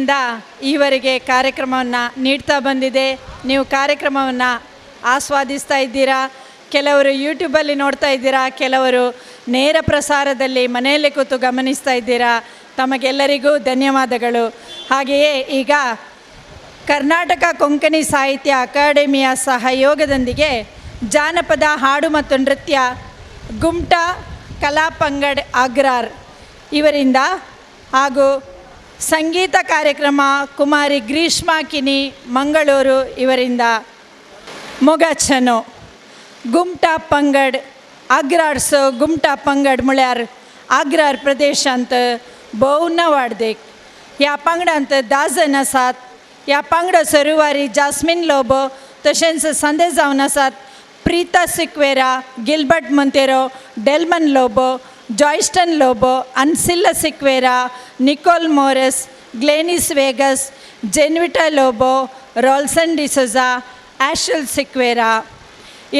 ಬೆಳಗ್ಗೆಯಿಂದ ಈವರೆಗೆ ಕಾರ್ಯಕ್ರಮವನ್ನು ನೀಡ್ತಾ ಬಂದಿದೆ. ನೀವು ಕಾರ್ಯಕ್ರಮವನ್ನು ಆಸ್ವಾದಿಸ್ತಾ ಇದ್ದೀರಾ. ಕೆಲವರು ಯೂಟ್ಯೂಬಲ್ಲಿ ನೋಡ್ತಾ ಇದ್ದೀರಾ, ಕೆಲವರು ನೇರ ಪ್ರಸಾರದಲ್ಲಿ ಮನೆಯಲ್ಲೇ ಕೂತು ಗಮನಿಸ್ತಾ ಇದ್ದೀರಾ. ತಮಗೆಲ್ಲರಿಗೂ ಧನ್ಯವಾದಗಳು. ಹಾಗೆಯೇ ಈಗ ಕರ್ನಾಟಕ ಕೊಂಕಣಿ ಸಾಹಿತ್ಯ ಅಕಾಡೆಮಿಯ ಸಹಯೋಗದೊಂದಿಗೆ ಜಾನಪದ ಹಾಡು ಮತ್ತು ನೃತ್ಯ ಗುಮ್ಟಾ ಕಲಾ ಪಂಗಡ್ ಅಗ್ರಾರ್ ಇವರಿಂದ ಹಾಗೂ ಸಂಗೀತ ಕಾರ್ಯಕ್ರಮ ಕುಮಾರಿ ಗ್ರೀಷ್ಮಾ ಕಿನಿ ಮಂಗಳೂರು ಇವರಿಂದ ಮೊಗಚನು ಗುಮ್ಟಾ पंगड अग्रारसो गुमटा पंगड म्हळ्यार अग्रार प्रदेशांत भोवना वाडदेक. ह्या पंगडांत 10 जण आसात. ह्या पंगडा सरुवारी जास्मिन लोबो तशेंच संदेश जावन आसात प्रीता सिक्वेरा, गिल्बर्ट मोंतेरो, डेल्मन लोबो, जॉयस्टन लोबो, अनसिल्ला सिक्वेरा, निकोल मोरेस, ग्लेनिस वेगस, जेनविटा लोबो, रॉल्सन डिसोजा, ಆಶಲ್ ಸಿಕ್ವೇರಾ.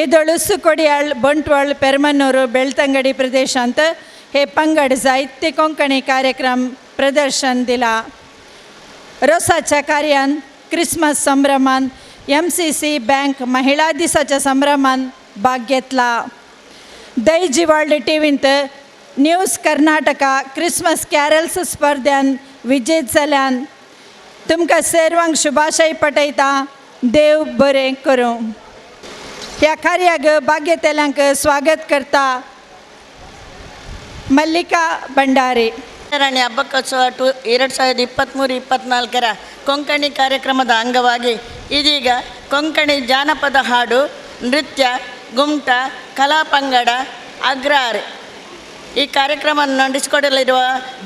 ಇದೊಳುಸು ಕೊಡಿಯಾಳ್ ಬಂಟ್ವಾಳ್ ಪೆರ್ಮನ್ನೂರು ಬೆಳ್ತಂಗಡಿ प्रदेश ಅಂತ हे पंगड साहित्य कोंकणी कार्यक्रम प्रदर्शन दिला. रोसाच्या कार्यान क्रिसमस संभ्रमान MCC बँक महिळा दिसाच्या संभ्रमान भाग घेतला. दैजी वर्ल्ड टीव्हींत न्यूज कर्नाटका क्रिसमस कॅरल्स स्पर्धान विजेत जाल्यान तुमकां सर्वांक शुभाशय पटयता. देव बरें करूं. ह्या कार्याक भाग घेतल्यांक स्वागत करता ಮಲ್ಲಿಕಾ ಭಂಡಾರಿ. ರಾಣಿ ಹಬ್ಬಕ್ಕೋತ್ಸವ 2023-24 ಕೊಂಕಣಿ ಕಾರ್ಯಕ್ರಮದ ಅಂಗವಾಗಿ ಇದೀಗ ಕೊಂಕಣಿ ಜಾನಪದ ಹಾಡು, ನೃತ್ಯ, ಗುಮ್ಟಾ, ಕಲಾ ಪಂಗಡ ಅಗ್ರಾರ್ ಈ ಕಾರ್ಯಕ್ರಮವನ್ನು ನಡೆಸಿಕೊಡಲಿರುವ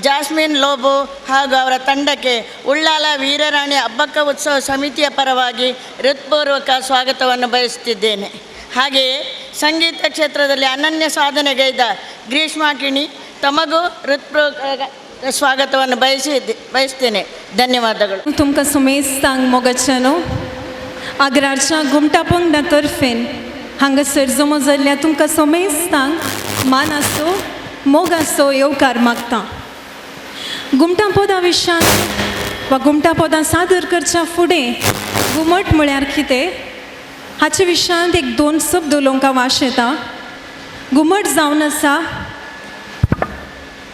ಜಾಸ್ಮಿನ್ ಲೋಬೋ ಹಾಗೂ ಅವರ ತಂಡಕ್ಕೆ ಉಳ್ಳಾಲ ವೀರರಾಣಿ ಹಬ್ಬಕ್ಕ ಉತ್ಸವ ಸಮಿತಿಯ ಪರವಾಗಿ ಹೃತ್ಪೂರ್ವಕ ಸ್ವಾಗತವನ್ನು ಬಯಸುತ್ತಿದ್ದೇನೆ. ಹಾಗೆಯೇ ಸಂಗೀತ ಕ್ಷೇತ್ರದಲ್ಲಿ ಅನನ್ಯ ಸಾಧನೆಗೈದ ಗ್ರೀಷ್ಮಾ ಕಿಣಿ ತಮಗೂ ಹೃತ್ಪೂರ್ವಕ स्वागतವನ್ನು ಬಯಸ್ತೇನೆ. ಧನ್ಯವಾದಗಳು. तुमकां सुमेस्तांक मोगाचनो अग्रारच्या गुमटा पंगडा तर्फेन हांगासर जमो जाल्ल्या तुमकां सुमेस्तांक मान आसो मोग आसो येवकार मागता. गुमटा पदां विशयान वा गुमटा पदां सादर करच्या फुडें घुमट म्हळ्यार कितें हाचे विशयांत एक 2 शब्द उलोवंक वाश येता. घुमट जावन आसा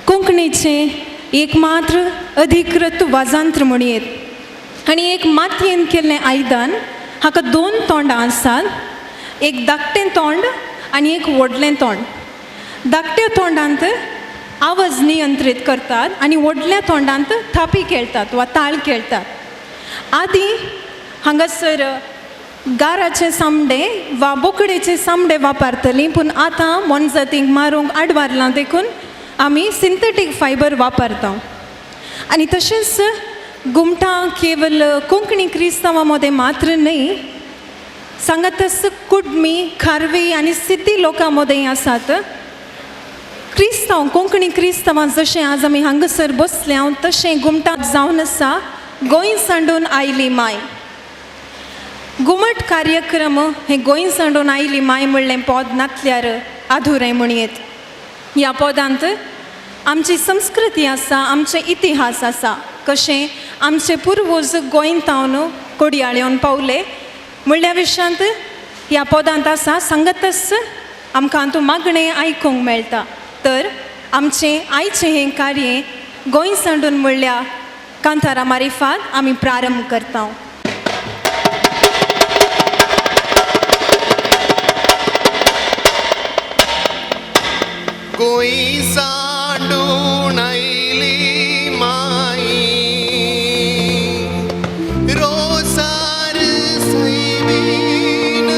कोंकणीचें एकमात्र अधिकृत वाजांत्र म्हणयेत आनी एक मातयेन केल्लें आयदन. हाका 2 तोंडां आसात, एक धाकटें तोंड आनी एक व्हडलें तोंड. धाकट्या तोंडांत आवाज नियंत्रीत करतात आनी व्हडल्या तोंडांत थापी खेळटात वा ताळ खेळटात. आदीं हांगासर गाराचे सामडे वा बोकडेचे सामडे वापरतलीं, पूण आतां मोनजातींक मारूंक आडवारलां देखून आमी सिंथेटीक फायबर वापरता. आनी तशेंच घुमटा केवल कोंकणी क्रिस्तांवां मदें मात्र न्ही, सांगातच कुडमी, खारवी आनी सिद्धी लोकां मदेंय आसात. क्रिस्तांव कोंकणी क्रिस्तांवां जशें आज आमी हांगासर बसल्या तशें घुमटा जावन आसा गोंय सांडून आयली माय. घुमट कार्यक्रम हे गोंय सांडून आयली माय म्हणलें पद नातल्यार आधुरें म्हणयेत. ह्या पदांत आमची संस्कृती आसा, आमचे इतिहास आसा, कशें आमचे पुर्वज गोंयतावन कोडयाळ्यान पावले म्हणल्या विशयांत ह्या पदांत आसा. सांगतच आमकां हातूंत मागणें आयकूंक मेळटा. तर आमचें आयचें हें कार्य गोंय सांडून म्हणल्या कांतारा मारिफात आमी प्रारंभ करता. गोंय सांडून आयली माई, रोसार सैबीन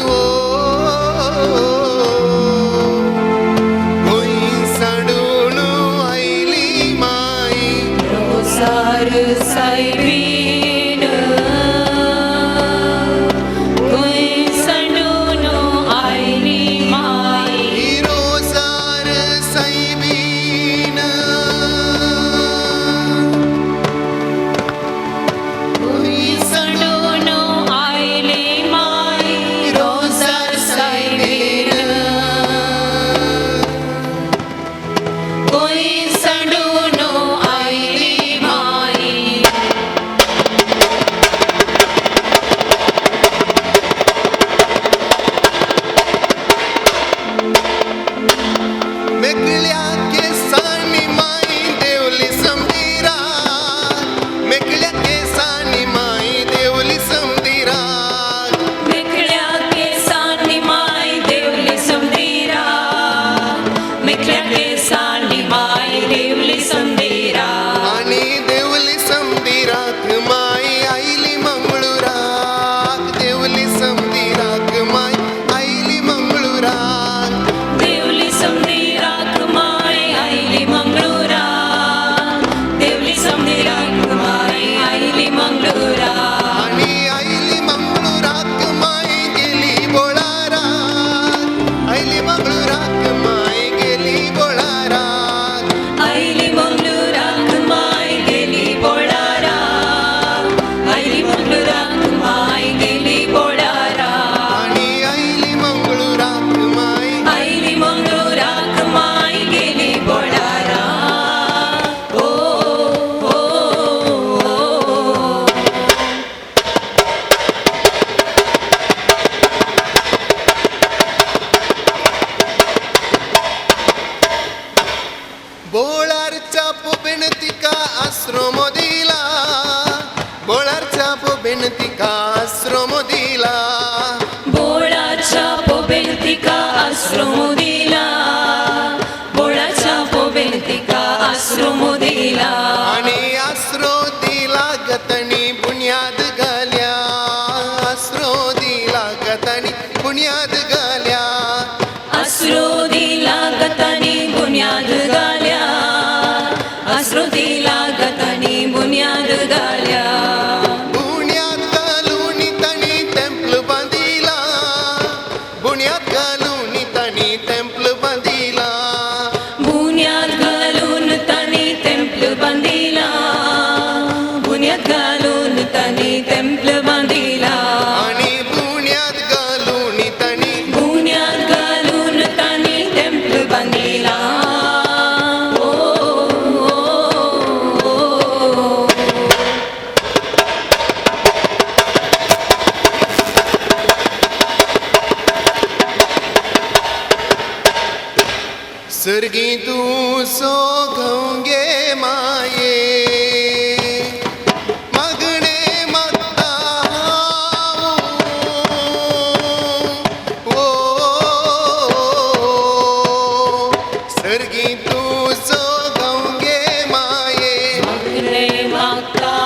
ओ गोंय सांडून आयली माई, रोसार सैबीन रोसार सैबीन मंगळुराक माय गेली बोळाराक आयली मंगळुराक माय गेली बोळाराक आयली मंगळुराक माय गेली बोळाराक आणि आयली मंगळुराक माय आयली मंगळुराक माय गेली बोळाराक ओ ओ ओ बोळारच्या बिनतिका आश्रम दिला बोळारच्या बिनतिका आश्रम दिला बोळाच्या पोबेंतिका आश्रम दिला बोळाच्या पोबेंतिका आश्रम दिला आणि आश्रो दिला गतनी बुनियाद घाल्या आश्रो दिला गतनी बुनियाद घाल्या आश्रो दिला गतानी बुन्याद घाल्या आश्रो दिला गतानी बुन्याद घाल्या बुनियाद घालून तणी टेम्पल बांधिला बुनियाद घालून तणी टेम्पल बांधिला बुन्याद घालून तानी टेम्पल बांधिला बुन्याद घालून तानी टेम्पल बांधिला आणि बुनियाद घालून तणी बुन्याद घालून तानी टेम्पल बांधिला ओ ओ ओ सर्गी तू सोगंगे माये मगणे मत्ता ओ सर्गी तू सोगंगे माये रे माता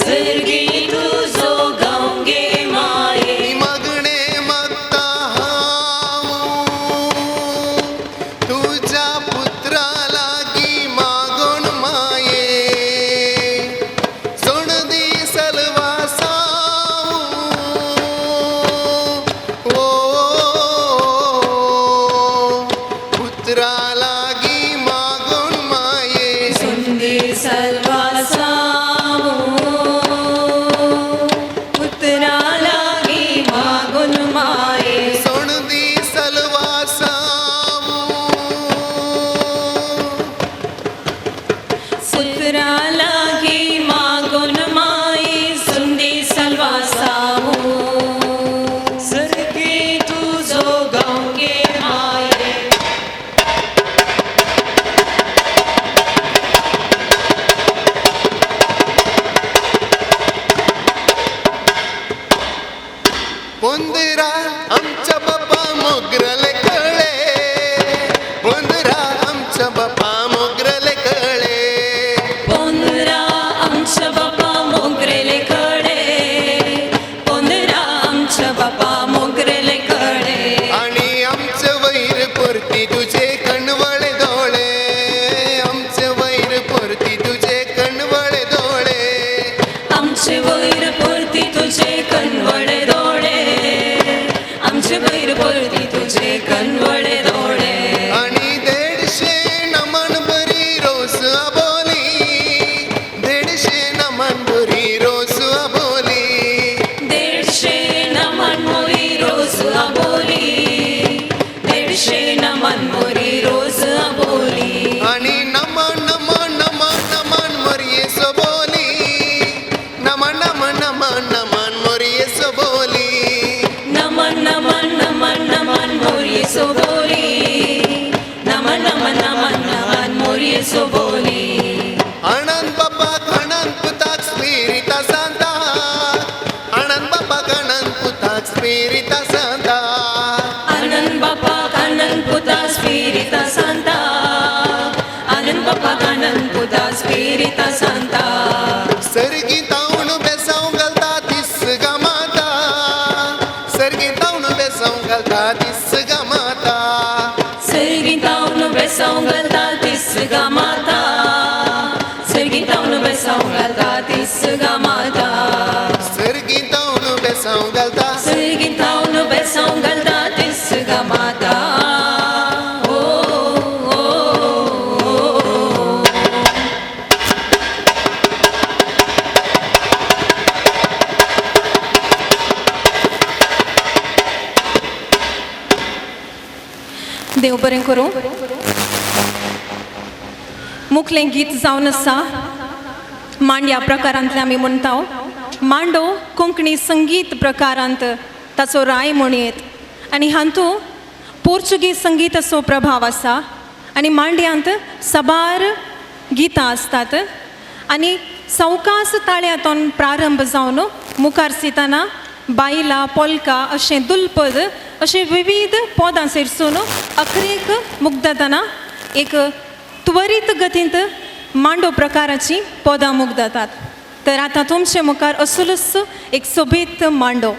सर्गी तुझो गंगे माये मगणे मत्ता तुझ्या पुत्राला की मागून माये सोनदी सलवासा ओ पुत्राला की मागून माये सुंदी सलवासा पुत्रा लागी मागुन माये सोनदी सलवासा पुत्रा लागी मागुन माये सुंदी सलवासा सर्गी तुझो गंगे माये पोंदरा आमच्या बाप्पा मोगरले कळे पोंदरा आमच्या बाप्पा मोगरले कळे पोंदरा आमच्या बापा मोगरेले कडे पोंदरा आमच्या बापा मोगरेले कडे आणि आमचे वैर परती तुझे कणवळे डोळे आमचे वैर परती तुझे कणवळे डोळे आमचे वैर पोरती तुझे कणवळे डोळे आमचे वैर पोरती तुझे कणवळे डोळे आणि 150 नमन बरी रोस अबोली 150 नमन बरी रोस अबोली 150 नमन मोरी रोज अबोली 150 नमन मोरी रोज अबोली आणि नमन नमन नमन नमन मरिये सबोली नमन नमन नमन नमन मरिये सबोली नमन नमन नमन नमन मोरी सोबोली नमन नमन नमन नमन मोरी सोबोली आनंद बाप्पा आनंद पुताक स्पिरिता सांता आनंद बाप्पा आनंद पुताक स्पिरिता सांता आनंद बापा आनंद पुता स्पिरिता सांता आनंद बापा आनंद पुता स्पिरिता सांता सर्गी ताऊन बेसाव घालता दिस गमाता सर्गी ताऊन बेसाव घालता दिस गमाता सर्गितावन बेसाव घालता तीस गामाता सर्गितावन बेसाव घालता तीस गामाता सर्गी ताऊन बेसाव घालता सर्गितावन देव बरें करूं. मुखलें गीत जावन आसा मांड ह्या प्रकारांतलें आमी म्हणटा. मांडो कोंकणी संगीत प्रकारांत ताचो राय म्हणयत आनी हातूंत पोर्चुगीज संगीताचो प्रभाव आसा आनी मांड्यांत सबार गितां आसतात आनी सवकास ताळ्यातून प्रारंभ जावन मुखार सिताना बायला पोल्का अशें दुलपद अशें विविध पदां सेरसून अखरेक मुग्धताना एक त्वरीत गतींत मांडो प्रकाराची पदां मुग्धतात. तर आतां तुमचे मुखार असोच एक सोबीत मांडो.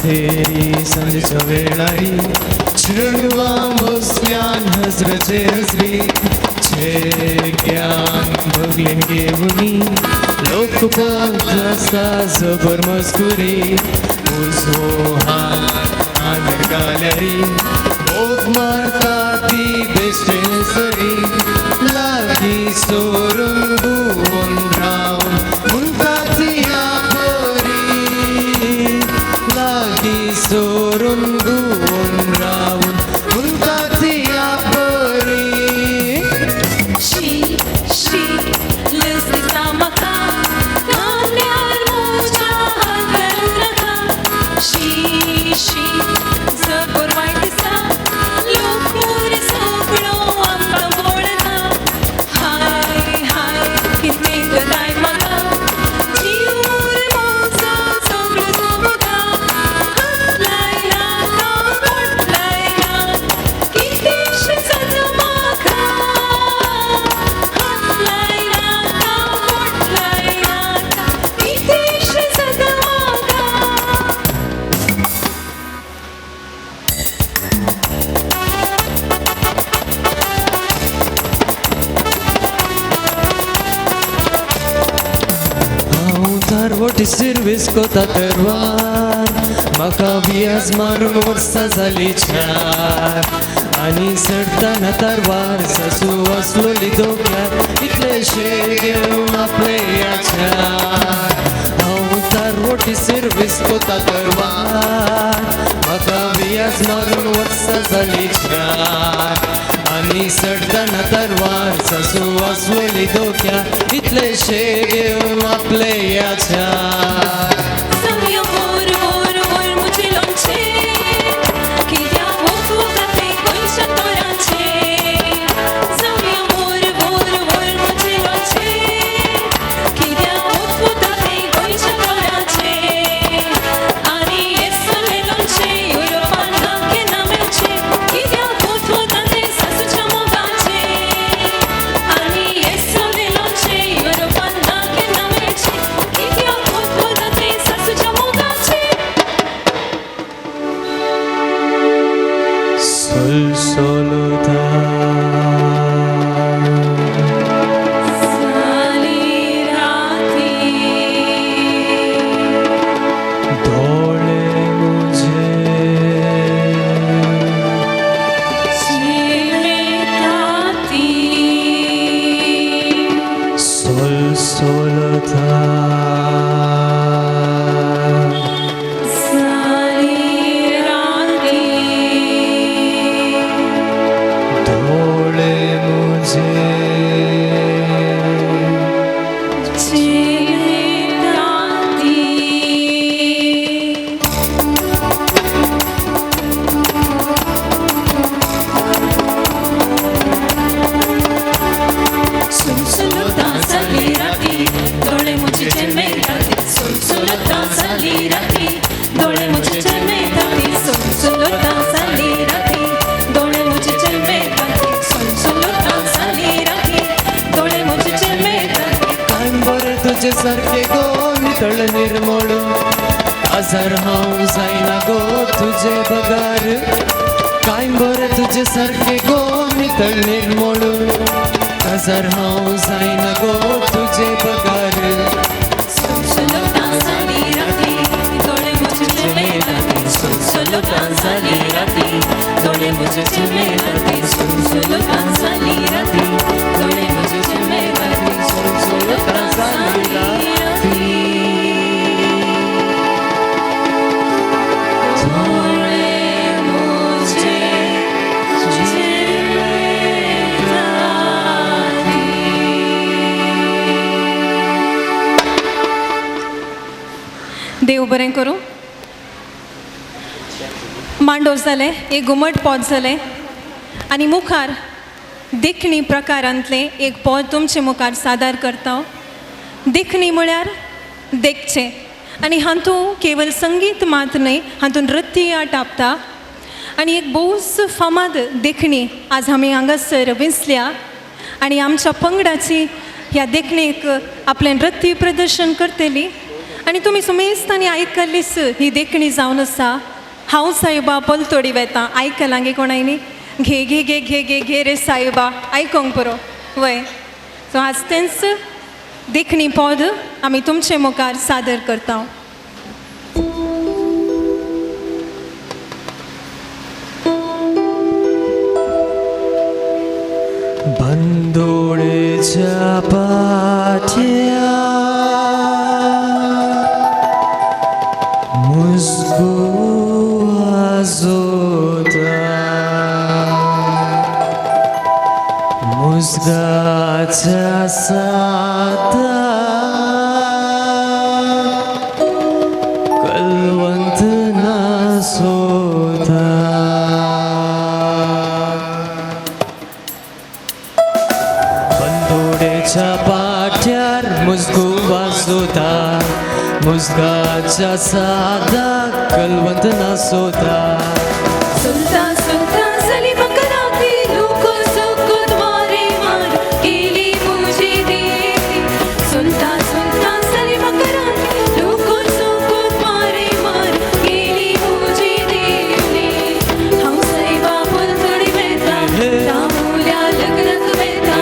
तेरी संजच्या वेळारी चेडवा बसल्यान हजरचे हजरी छे ज्ञान बगलेन घेवनी लोकपाल आसा जबर मस्कुरी उजवो हात आदर घाल्यारी भोग मारता ती बेश्टेन सरी लागीं सोडून भुवन रावन म्हणटा ती आपरी लागीं सोडून भुवन रावन म्हणटा ती आपरी शी शी लस दिसता म्हाका कांद्यार म्हज्या हातान नाका शी शी जबर वायट दिसता लोक मोर सगळो आमकां बोळता हाय हाय कितें गजाय म्हाका जीव म्हजो सगळो सोबता हात लायला बोट लायला कितेंशें जाता म्हाका हात लायला बोट लायला कितेंशें जाता म्हाका हांव तारवटी सर्वीस कोता तरवार म्हाका बियाज मारून वर्सां जालीं चार आनी चडटाना तारवार सासू आसलोली दोग्यार इतलेशे घेवन आपले याचार हांव तारवटी सर्वीस कोता तरवार म्हाका बियाज मारून वर्सां जालीं चार आनी चडटाना तारवार सासू आसलोली दोग्यार इतलेशे घेवन आपले याचार Samia vor vor vor मुझे लोंचे कित्या वोक वोकाते गोंयच्या तोरांचे Samia vor vor vor मुझे लोंचे कित्या वोक वोकाते गोंयच्या तोरांचे आनी येसले लोंचे युरोपान नाके ना मेवचे कित्या वोक वोकाते सासूच्या मोगाचे आनी येसले लोंचे युरोपान नाके ना मेवचे कित्या वोक वोकाते सासूच्या मोगाचे Sol soluta साली राती डोळे मुझे चिलताती Sol soluta साली राती डोळे मुझे चिलताती सुलसुलता साली राती डोळे मुझे चमकताती सुलसुलता साली राती डोळे मुझे चमकताती सुलसुलता साली राती डोळे मुझे चमकताती सुलसुलता साली राती डोळे मुझे चमकताती काय बरे तुझे सारखे गो नितळ निर्मळ आजार हांव जायना गो तुझे बगार काय बरे तुझे सारखे गो नितळ निर्मळ आजार हांव जायना गो तुझे बगार सुलसुलता साली राती डोळे मुझे चमकताती सुलसुलता साली राती डोळे मुझे चमकताती सुलसुलता साली राती डोळे मुझे चमकताती सुलसुलता साली राती डोळे मुझे देव बरें करूं मांडो जालें एक घुमट पद जालें आनी मुखार देखणी प्रकारांतलें एक पद तुमचे मुखार सादर करता हांव देखणी म्हळ्यार देखचें आनी हातूंत केवल संगीत मात न्हय हातूंत नृत्य आटापता आनी एक भोवच फामाद देखणी आज आमी हांगासर विंसल्या आनी आमच्या पंगडाची ह्या देखणेक आपलें नृत्य प्रदर्शन करतली आनी तुमी सुमेस्तांनी आयकल्लीस ही देखणी जावन आसा हांव सायबा पलतोडी वेता आयकलां गे कोणायनी घे घे घे घे घे घे रे सायबा आयकोंक पुरो वय सो आज तेंच देखणी पद आमी तुमचे मुखार सादर करता बंदोडेच्या पाठ्या मुजगो आजोता मुजगाच्या साता कलवंत नासोता बंदोडेच्या पाठ्यार मुजगो वाजोता मुजगाच्या सादा कलवंत नासोता सुलता सुलता सली मकराती लोको सोको द्वारे मार केली मुझे देती सुलता सुलता सली मकराती लोको सोको द्वारे मार केली मुझे देती हम सैवा पुलतोडी वेता रामुल्या लग्नाक वेता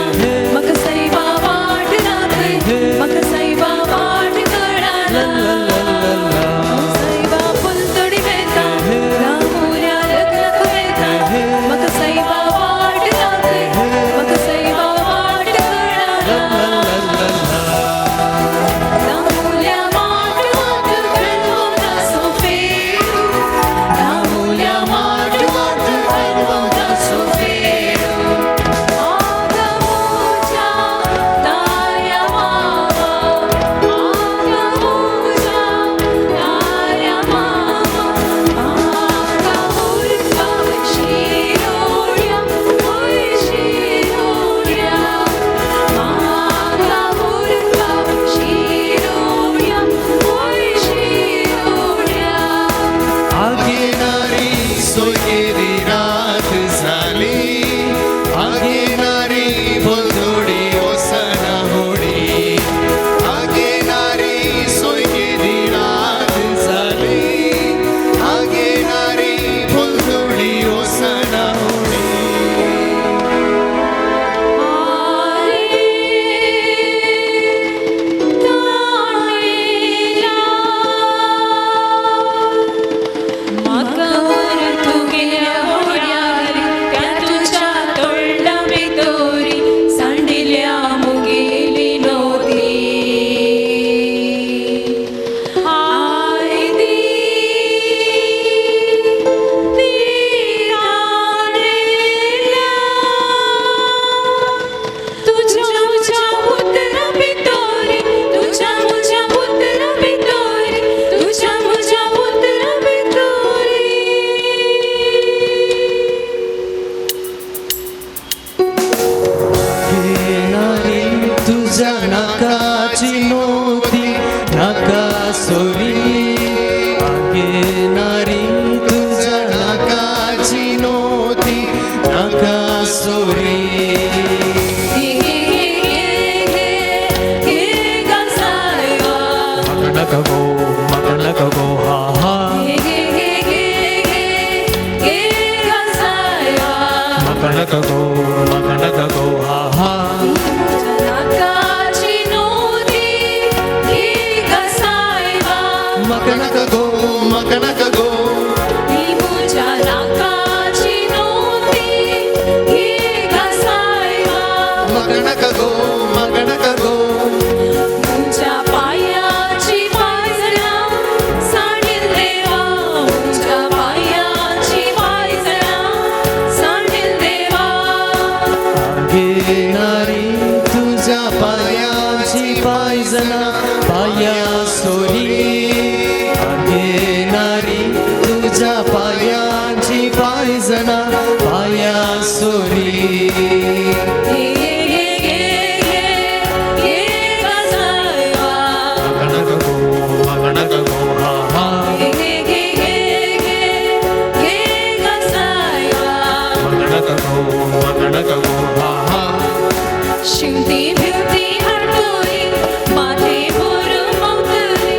मक सैवा वाट लागय मक सैवा वाट कळाला सैवा पुलतोडी वेता रामुल्या लग्नाक वेता मक सैवा वाट लागय मक सैवा वाट कळाला रामुल्या वाट वाट कळवता सोफेरू रामुल्या वाट वाट कळवता सोफेरू आगा मोजा ताया मामा आगा मोजा ताया मामा आगा मुर्गा शिरोड्या ओय शिरोड्या आगा मुर्गा शिरोड्या ओय शिरोड्या आगे नारी सोयेरी रात झाली आगे नारी बोलधोडी ओसना होडी आगे नारी सोयेरी रात झाली आगे नारी बोलधोडी ओसना होडी तुझ्या नाकाची नोती नाका सोरी आगे नारी तुझ्या नाकाची नोती नाका सोरी मकनक गो हा हा मकनक गो हा हा मकनक गो मकनक गो मकनक गो मकनक गो आगे नारी तुझ्या पायाची पायजना पाया सोरी आगे नारी तुझ्या पायाची पायजना पाया सोरी मकनक गो हा हा मकनक गो हा हा शिवती भिवती हरतोरी माथे भोर मावतली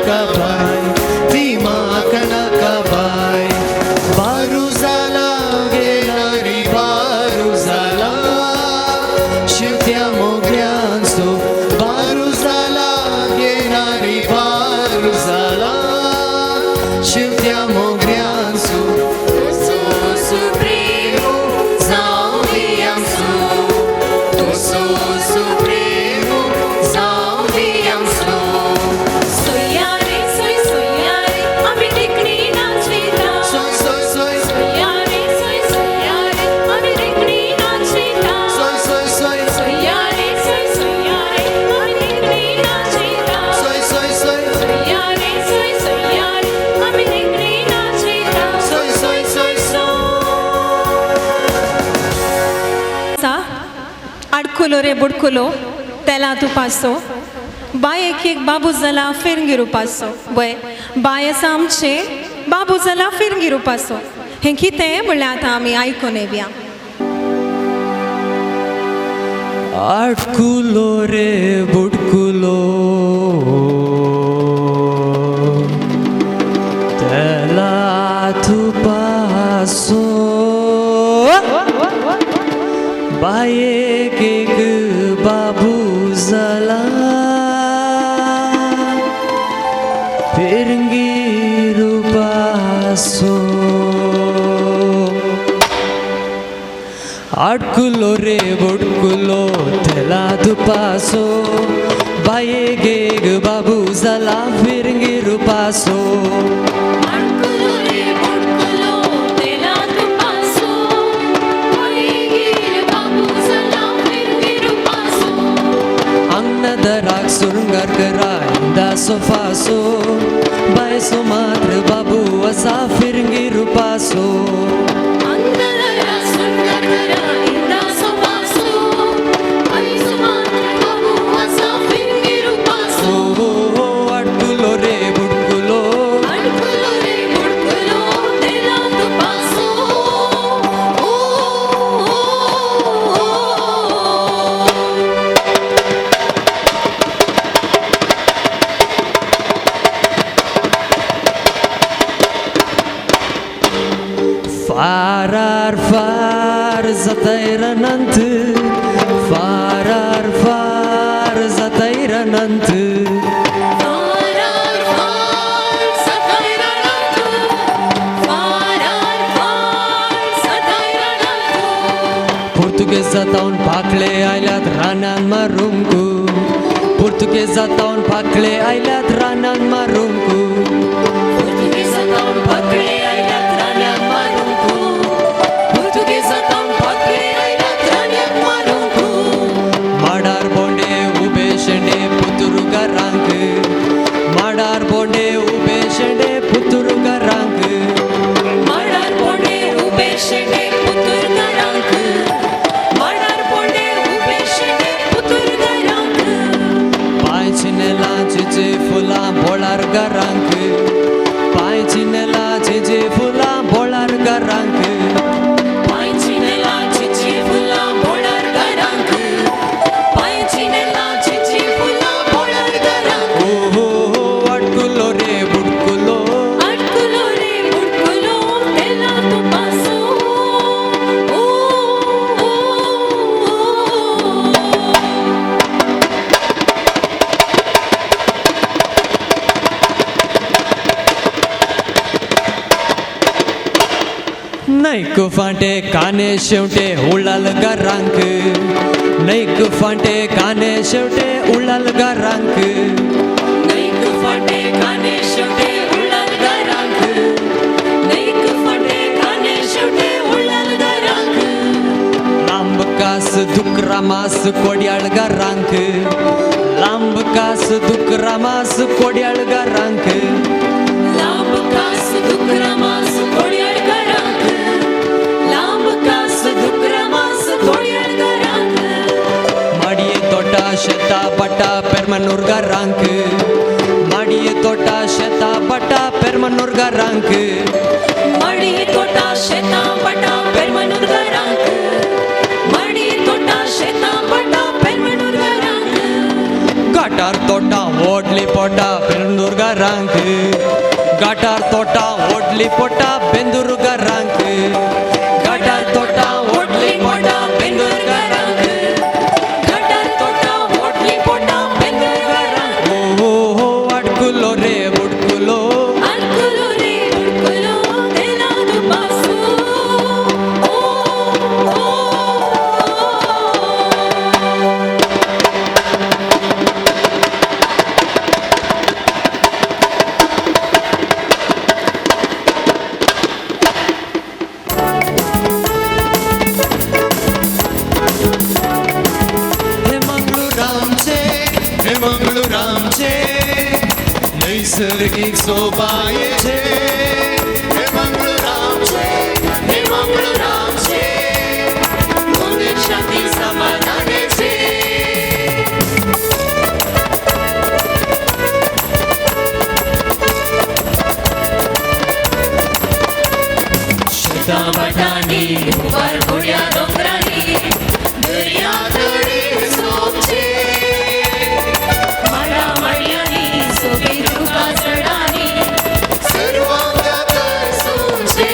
बाय भीमा कणका बाय बारू झाला घेणारी बारू झाला शिवत्या मोगऱ्यांचो बारू झाला घेणारी बारू झाला शिवत्या मोगऱ्यांचो सुप्रेमो जाऊंदी आमचो तोसो सुप्रेमो जाऊंदी आमचो सोयारे सोय सोयारे आम्ही टेकडी नाचिता सोय सोय सोय सोयारे सोय सोयारे आम्ही टेकडी नाचिता सोय सोय सोय सोयारे सोय सोयारे आम्ही टेकडी नाचिता सोय सोय सोय सोयारे सोय सोयारे आम्ही टेकडी नाचिता सोय सोय सोय सा अडकुलो रे बुडकुलो तेला तुपासो बाय एक बाबू जाला फिरंगी रुपासो बय बाय आसा आमचे बाबू जाला फिरंगी रुपासो हें कितें म्हणल्यार आतां आमी आयकून येवया आडकुलो रे बुडकुलो तेला तुपासो बायेक एक बाबू जाला फिरंगी रुपासो आडकुलो रे बुडकुलो तेला तुपासो बायेक एक बाबू जाला फिरंगी रुपासो अडकुलो रे बुडकुलो तेला तुपासो बायेक बाबू जाला फिरंगी रुपासो अंगनदराक सुरंगार करा इंदा सोफासो बायसो मात्र बाबू असा फिरंगी रुपासो अंगनदरा सुंदरकरा इंदा सोपासो बायसो मात्र बाबू असा फिरंगी रुपासो आडकुलो रे बुडकुलो अडकुलो रे बुडकुलो तेला तुपासो फारार फार जातायर अनंत फारार फार जातायर अनंत फारार फार सतायरानंत फारार फार सतायरानंत पोर्तुगेज जातावन पाकळे आयल्यात रानान मारूंक पोर्तुगेज जातावन पाकळे आयल्यात रानान मारूंक पुर्तुगेजांत पकडे आयल्यात रान्याक मारूंक पुर्तुगेजांत पकडे आयल्यात रान्याक मारूंक माडार बोंडे उबे शेंडे पुतुरुगारांक माडार बोंडे उबे शेंडे पुतुरुगारांक माडार पोंडे उबे शेंडे पुतुरगारांक माडार पोंडे उबे शेंडे पुतुरगारांक पांय चिनेलांचे जे फुलां बोळार गारांक पांय चिनेलांचे जे फुलां बोळार गारांक पांयची नेलाची जी फुलां बोळार गारांक पांयची नेलाची जी फुलां बोळार गारांक अडकुलो रे बुडकुलो अडकुलो रे बुडकुलो तेला तुपासो नैक फांटे काने शेवटे उळाल गारांक नैक फांटे काने शेवटे उळाल गारांक नैक फाटे काने शेवटे उळाल गारांक नैक फाटे काने शेवटे उळाल गारांक लांब कास दुकरा मास कोड्याळ गारांक लांब कास दुकरा मास कोड्याळ गारांक लांब कास दुकरा मास कोड्याळ गारांक लांब कास दुकरा मास कोड्याळ गारांक माडिये तोटा शेता बटा पेरमनूर गारांक माडिये तोटा शेता बटा पेरमनूर गारांक मडी तोटा शेता पटा पेरमनूर गारांक मडी तोटा शेता पटा पेरमनूर गारांक घाटार तोटा वोट ओडली पोटा बेंदूर घरांक गाटार तोटा ओडली पोटा बेंदूर घरांक गाटार तोटा ओडली पोटा बेंदूर घरांक गाटार तोटा ओडली पोटा बेंदूर घरांक हो हो अडकुलो रे उडकुलो अडकुलो रे उडकुलो तेलादु पासू ओ ओ हे मंगळूरामचे नैसर्गिक शोभायेचे हे मंगळूरामचे मने शांती समाधानेचे शेता बटाणी उभार घोड्या डोंगराणी दर्या तळी सोपचे माडा माडयानी सोबी रुपा चढानी सर्वांगात सोचे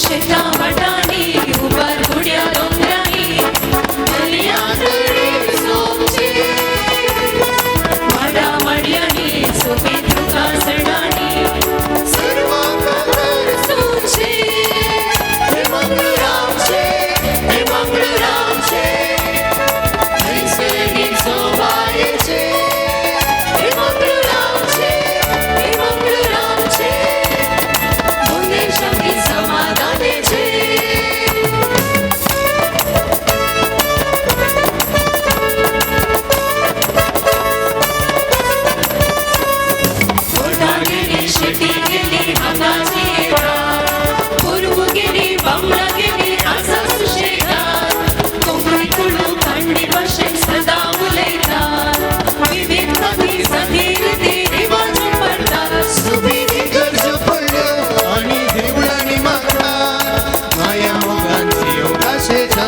शेता वाटानी उभार घोड्या डोंगरानी दर्या तळी सोपचे माडा माडयानी सोबी रुपा चढानी सर्वांगात सोचे हे मंगळूरामचे नैसर्गिक शोभायेचे हे मंगळूरामचे मने शांती समाधानेचे गेली शेती गेली हाताची पूर्व गेली बांगला गेली आसा सुशेगार कोंकणी तुळू खंडी भाषेत सदा उलयतात विविध कवी सगळी रीती रिवाज पडतात सुबिनी गरजो पडल्यो आनी देवळांनी मागतात माया मोगांची अवकाशेच्या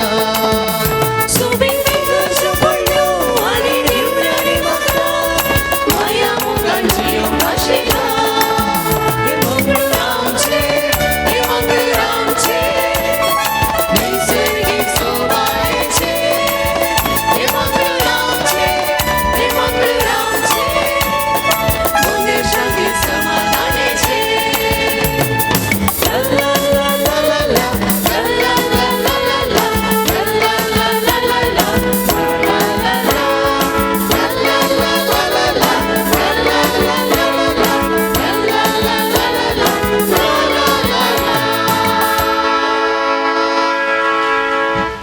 सुबिनी गरजो पडल्यो आनी देवळांनी मागतात माया मोगांची भाषेला हे मंगळूरामचे नैसर्गिक शोभायेचे हे मंगळूरामचे मने शांती समाधानेचे ला ला ला ला ला ला ला ला ला ला ला ला ला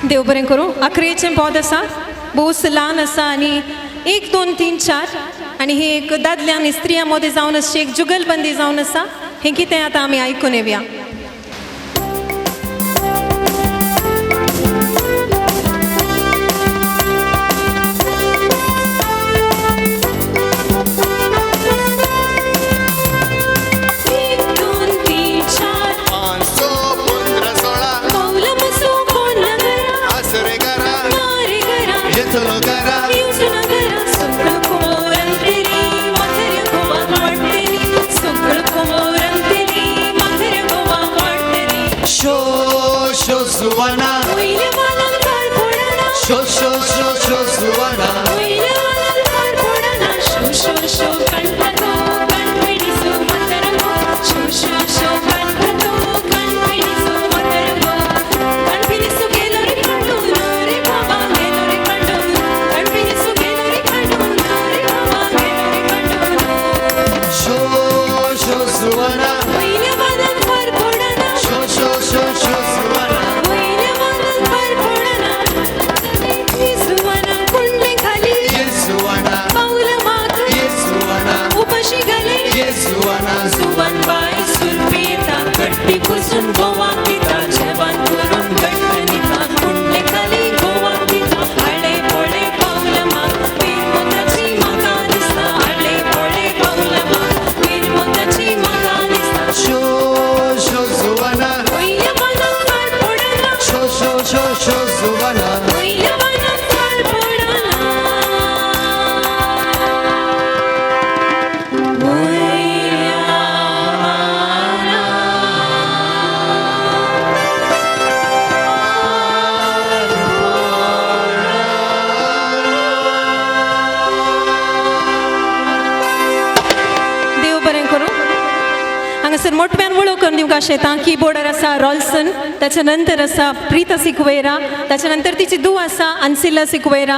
देव बरें करूं अकरेचें पद आसा भोव ल्हान आसा आनी 1 2 3 4 आनी हे एक दादल्या आनी स्त्रियां मदें जावन अशी एक जुगलबंदी जावन आसा हें कितें आतां आमी आयकून येवया Solo हांगासर मोठ्यान वळोवून दिवंक शेतां कीबोर्डार आसा रॉल्सन, त्याच्या नंतर आसा प्रीता सिक्वेरा, त्याच्या नंतर तिची धूव आसा अन्सिला सिक्वेरा,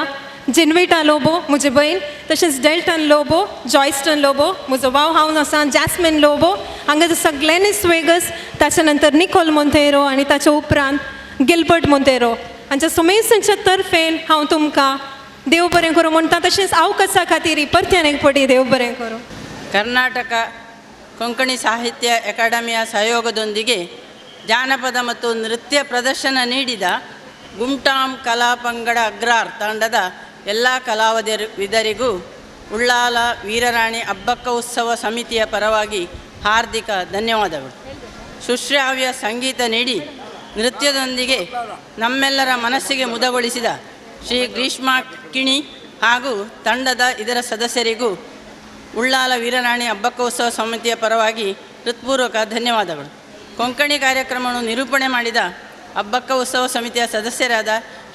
जिनवेटा लोबो म्हजी बहीण, तशेंच डेल्टन लोबो, जॉयस्टन लोबो म्हजो भाव हांव आसा, जॅस्मिन लोबो, हांगा आसा ग्लेनिस वेगस, त्याच्या नंतर निकोल मोंतेरो आनी ताच्या उपरांत गिल्बर्ट मोंतेरो. हांच्या समेसांच्या तर्फेन हांव तुमकां देव बरें करूं म्हणटा. तशेंच अवकाशा खातीर परत्यान एक पटी देव बरें करूं. ಕರ್ನಾಟಕ ಕೊಂಕಣಿ ಸಾಹಿತ್ಯ ಅಕಾಡೆಮಿಯ ಸಹಯೋಗದೊಂದಿಗೆ ಜಾನಪದ ಮತ್ತು ನೃತ್ಯ ಪ್ರದರ್ಶನ ನೀಡಿದ ಗುಮ್ಟಾಂ ಕಲಾ ಪಂಗಡ ಅಗ್ರಾರ್ ತಂಡದ ಎಲ್ಲ ಕಲಾವಿದರಿಗೂ ಉಳ್ಳಾಲ ವೀರರಾಣಿ ಅಬ್ಬಕ್ಕ ಉತ್ಸವ ಸಮಿತಿಯ ಪರವಾಗಿ ಹಾರ್ದಿಕ ಧನ್ಯವಾದಗಳು. ಸುಶ್ರಾವ್ಯ ಸಂಗೀತ ನೀಡಿ ನೃತ್ಯದೊಂದಿಗೆ ನಮ್ಮೆಲ್ಲರ ಮನಸ್ಸಿಗೆ ಮುದಗೊಳಿಸಿದ ಶ್ರೀ ಗ್ರೀಷ್ಮ ಕಿಣಿ ಹಾಗೂ ತಂಡದ ಇದರ ಸದಸ್ಯರಿಗೂ ಉಳ್ಳಾಲ ವೀರರಾಣಿ ಅಬ್ಬಕ್ಕ ಉತ್ಸವ ಸಮಿತಿಯ ಪರವಾಗಿ ಹೃತ್ಪೂರ್ವಕ ಧನ್ಯವಾದಗಳು. ಕೊಂಕಣಿ ಕಾರ್ಯಕ್ರಮವನ್ನು ನಿರೂಪಣೆ ಮಾಡಿದ ಅಬ್ಬಕ್ಕ ಉತ್ಸವ ಸಮಿತಿಯ ಸದಸ್ಯರಾದ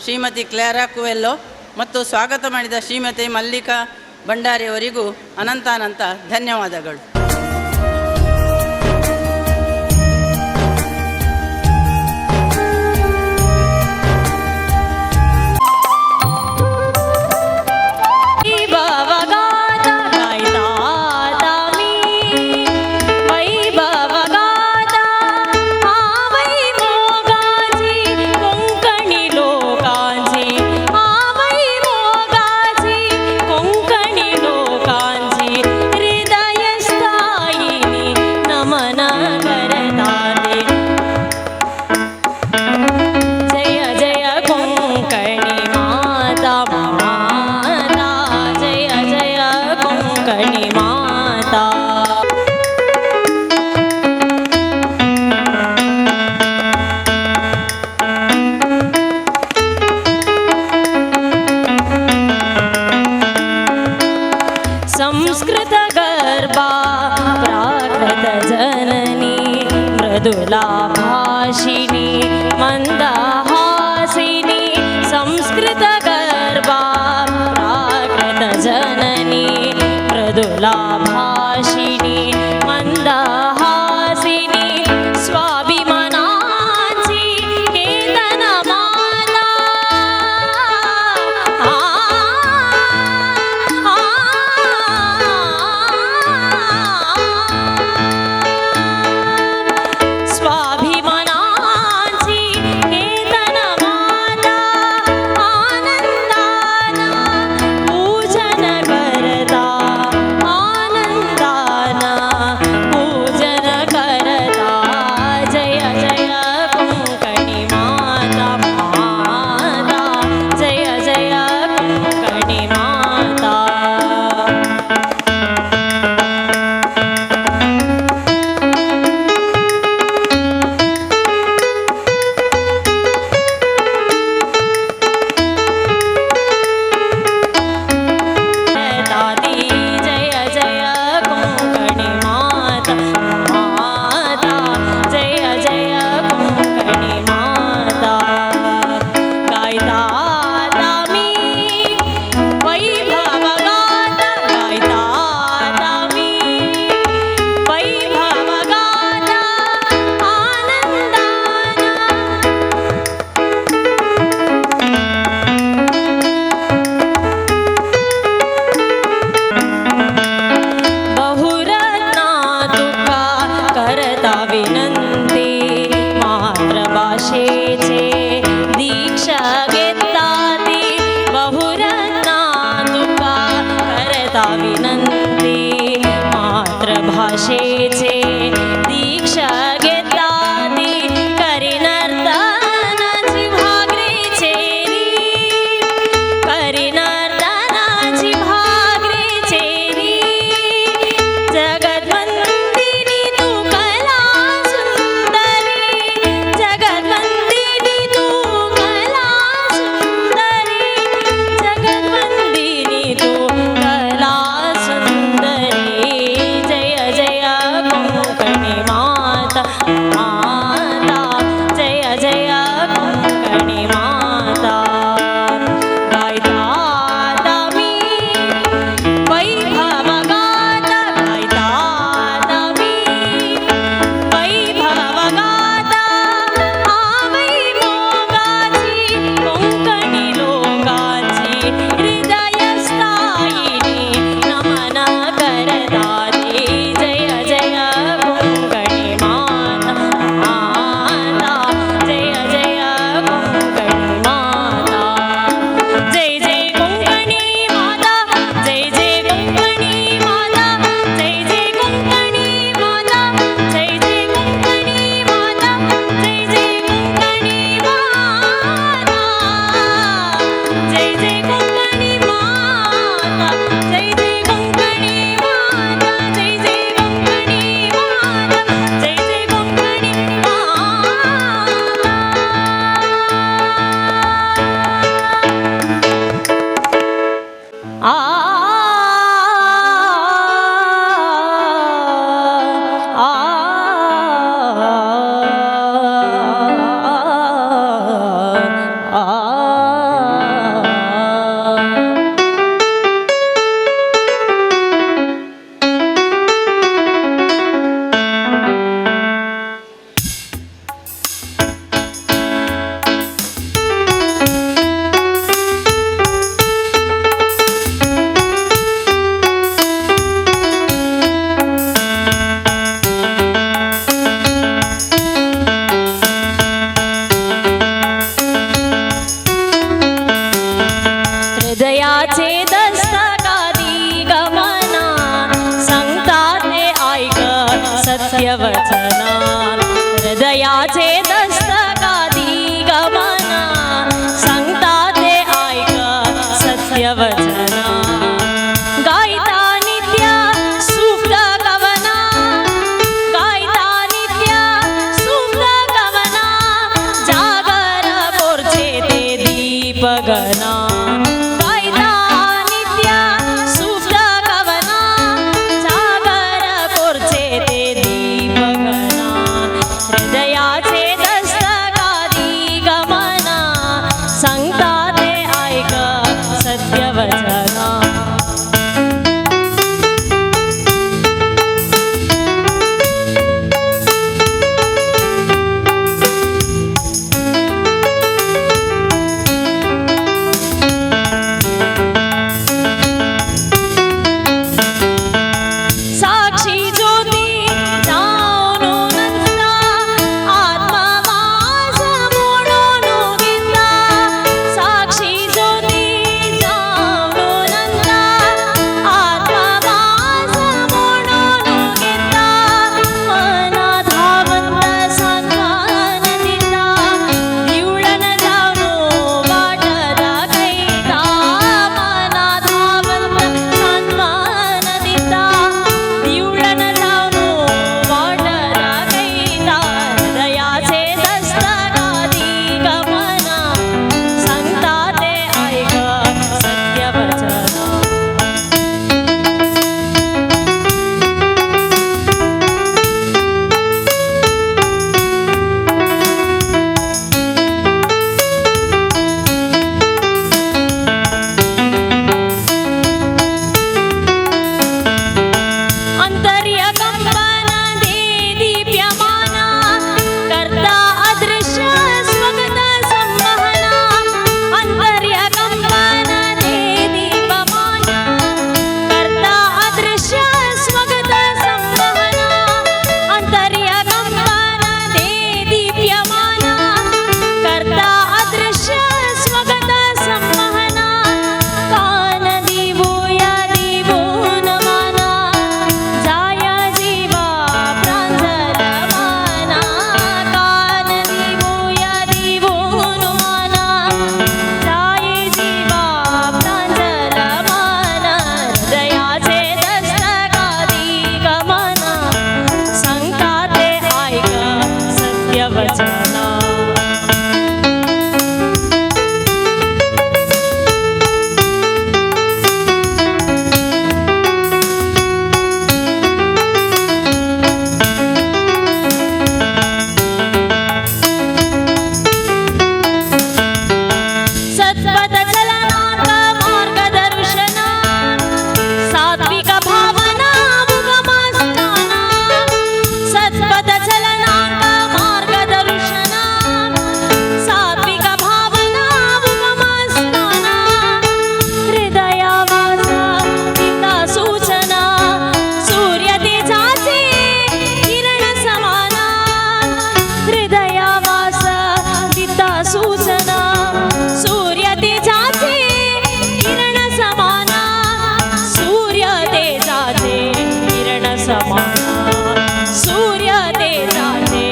ಶ್ರೀಮತಿ ಕ್ಲಾರಾ ಕುವೆಲ್ಲೋ ಮತ್ತು ಸ್ವಾಗತ ಮಾಡಿದ ಶ್ರೀಮತಿ ಮಲ್ಲಿಕಾ ಭಂಡಾರಿಯವರಿಗೂ ಅನಂತಾನಂತ ಧನ್ಯವಾದಗಳು. संस्कृत गर्भा प्राकृत जननी मृदुला भाषिणी मंदहासिनी. संस्कृत गर्भा प्राकृत जननी मृदुला भाषिणी मंदहासिनी. स्वाभिमानाची केतन माता स्वाभिमानाची केतन माता. आनंदान पूजन करता आनंदान पूजन सत्यवचना हृदयाचे दस्तकादी गमना सांगता ते ऐक सत्यवचना गायता नित्य सुप्त कवना गायता नित्य सुप्त कवना जागर कोरचे ते दीपगना गायता नित्य सुप्त कवना जागर कोरचे ते दीपगना हृदयाचे दस्तकादी गमना सांगता ते ऐक सत्यवचना साक्षी ज्योती जाऊन नंदा आत्मा माझा मोडून घेतला साक्षी ज्योती जाऊन नंदा आत्मा माझा मोडून घेतला मना धावंत सन्मान दिला निवडन जाऊन वाट दाखैता मना धावंत सन्मान दिला निवडन जाऊन वाट दाखैता हृदयाचे दस्तकादी गमना सांगता ते ऐक सत्यवचना अंतर्य कंपन दे दीप्यमाना करता अदृश्य स्वगत संवहना अंतर्य कंपन दे दीप्यमाना करता अदृश्य स्वगत संवहना अंतर्य कंपन दे दीप्यमाना करता अदृश्य स्वगत संवहना कान दिवूया दिवून माना जाय जीवा प्रांजल माना कान दिवूया दिवून माना जाय जीवा प्रांजल माना हृदयाचे दस्तकादी गमना सांगता ते ऐक सत्यवचना सत्पथ चलनांक मार्गदर्शना सात्विक भावना मुगमस्ताना सत्पथ चलनांक मार्गदर्शना सात्विक भावना मुगमस्ताना हृदयावासा पिता सूचना सूर्य तेजाचे किरण समाना हृदयावास पिता सूचना सूर्य तेजाचे किरण समाना सूर्य तेजाचे किरण समाना सूर्य तेजाचे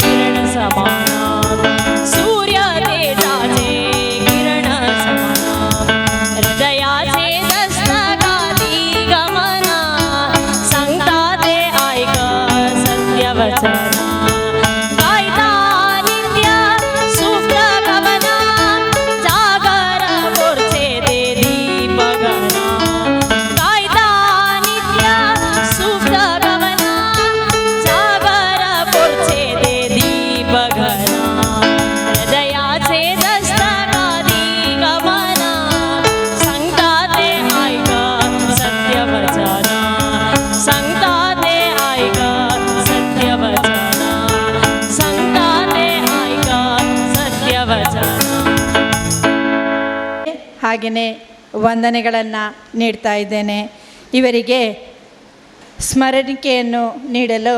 किरण समाना सूर्य तेजाचे किरण समाना हृदयाचे दस्तकादी गमना सांगता ते ऐक सत्यवचना गायता नित्य सुप्त कवना जागर कोरचे ते दीपगना गायता नित्य सुप्त कवना जागर कोरचे ते दीपगना हृदयाचे दस्तकादी गमना सांगता ते ऐक सत्यवचना सांगता ते ऐक सत्यवचना सांगता ते ऐक सत्यवचना ಹಾಗೆಯೇ ವಂದನೆಗಳನ್ನು ನೀಡ್ತಾ ಇದ್ದೇನೆ. ಇವರಿಗೆ ಸ್ಮರಣಿಕೆಯನ್ನು ನೀಡಲು